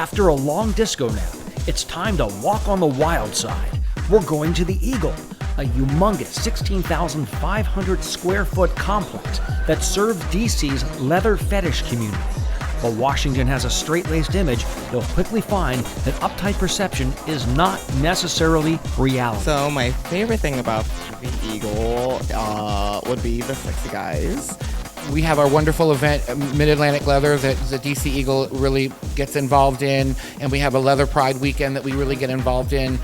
After a long disco nap, it's time to walk on the wild side. We're going to the Eagle, a humongous 16,500 square foot complex that serves DC's leather fetish community. While Washington has a straight-laced image, you'll quickly find that uptight perception is not necessarily reality. So my favorite thing about the Eagle would be the sexy guys. We have our wonderful event, Mid-Atlantic Leather, that the DC Eagle really gets involved in, and we have a Leather Pride weekend that we really get involved in,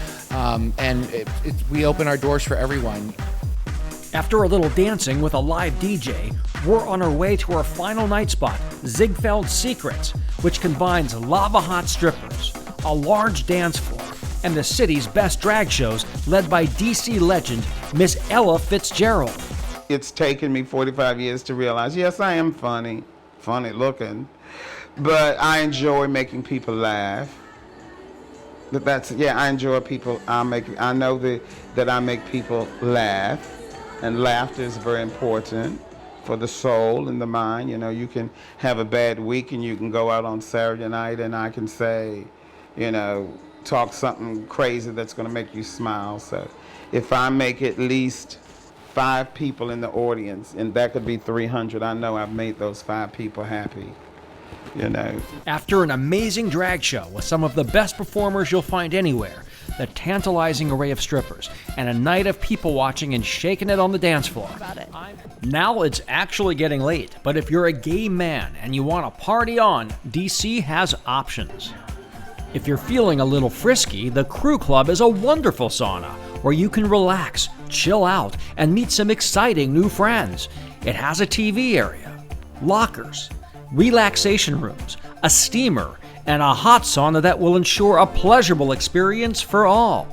we open our doors for everyone. After a little dancing with a live DJ, we're on our way to our final night spot, Ziegfelds Secrets, which combines lava-hot strippers, a large dance floor, and the city's best drag shows led by DC legend Miss Ella Fitzgerald. It's taken me 45 years to realize, yes, I am funny looking, but I enjoy making people laugh. I enjoy people. I know that I make people laugh, and laughter is very important for the soul and the mind. You know, you can have a bad week and you can go out on Saturday night and I can say, talk something crazy that's going to make you smile. So if I make at least 5 people in the audience, and that could be 300, I know I've made those 5 people happy. After an amazing drag show with some of the best performers you'll find anywhere, the tantalizing array of strippers, and a night of people watching and shaking it on the dance floor. Now it's actually getting late, but if you're a gay man and you want to party on, DC has options. If you're feeling a little frisky, the Crew Club is a wonderful sauna where you can relax, chill out, and meet some exciting new friends. It has a TV area, lockers, relaxation rooms, a steamer, and a hot sauna that will ensure a pleasurable experience for all.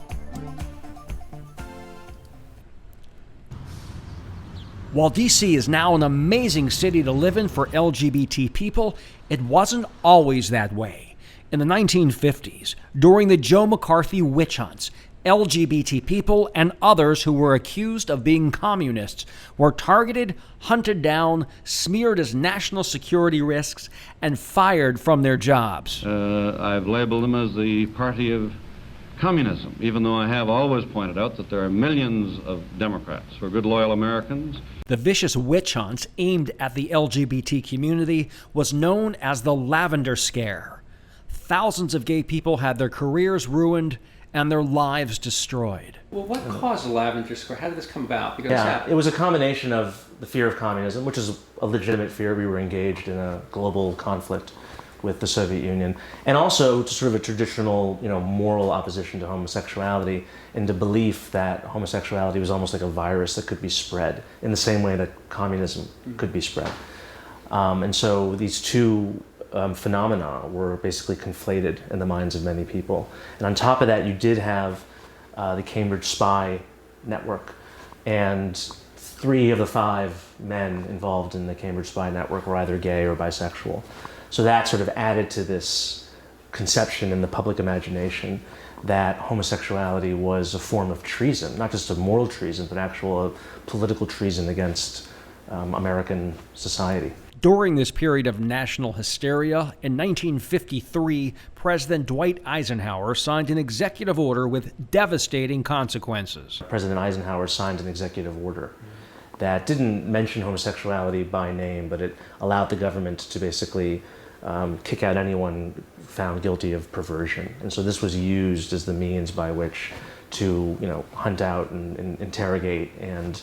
While DC is now an amazing city to live in for LGBT people, it wasn't always that way. In the 1950s, during the Joe McCarthy witch hunts, LGBT people and others who were accused of being communists were targeted, hunted down, smeared as national security risks, and fired from their jobs. I've labeled them as the party of communism, even though I have always pointed out that there are millions of Democrats who are good, loyal Americans. The vicious witch hunts aimed at the LGBT community was known as the Lavender Scare. Thousands of gay people had their careers ruined and their lives destroyed. Well, what caused the Lavender Scare? How did this come about? Because it was a combination of the fear of communism, which is a legitimate fear. We were engaged in a global conflict with the Soviet Union, and also to sort of a traditional, moral opposition to homosexuality and the belief that homosexuality was almost like a virus that could be spread in the same way that communism could be spread. And so these two phenomena were basically conflated in the minds of many people. And on top of that, you did have the Cambridge spy network, and 3 of the 5 men involved in the Cambridge spy network were either gay or bisexual. So that sort of added to this conception in the public imagination that homosexuality was a form of treason, not just a moral treason, but actual political treason against American society. During this period of national hysteria, in 1953, President Dwight Eisenhower signed an executive order with devastating consequences. President Eisenhower signed an executive order that didn't mention homosexuality by name, but it allowed the government to basically kick out anyone found guilty of perversion. And so this was used as the means by which to, hunt out and interrogate and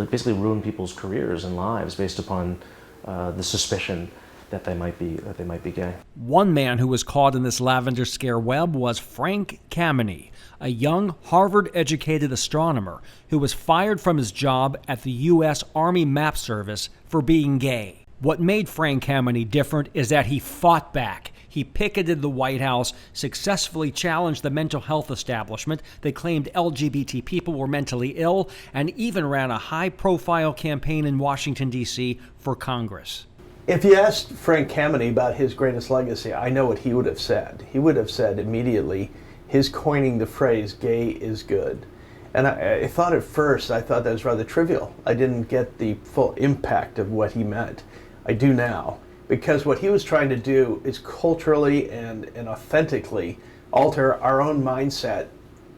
basically ruin people's careers and lives based upon the suspicion that they might be gay. One man who was caught in this Lavender Scare web was Frank Kameny, a young Harvard-educated astronomer who was fired from his job at the U.S. Army Map Service for being gay. What made Frank Kameny different is that he fought back. He picketed the White House, successfully challenged the mental health establishment that claimed LGBT people were mentally ill, and even ran a high-profile campaign in Washington, D.C. for Congress. If you asked Frank Kameny about his greatest legacy, I know what he would have said. He would have said immediately, his coining the phrase, gay is good. And I thought at first, that was rather trivial. I didn't get the full impact of what he meant. I do now. because what he was trying to do is culturally and authentically alter our own mindset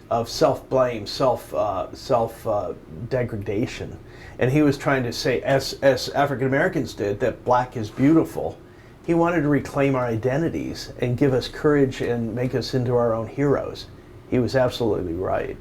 of self-blame, self-degradation. And he was trying to say, as African Americans did, that black is beautiful. He wanted to reclaim our identities and give us courage and make us into our own heroes. He was absolutely right.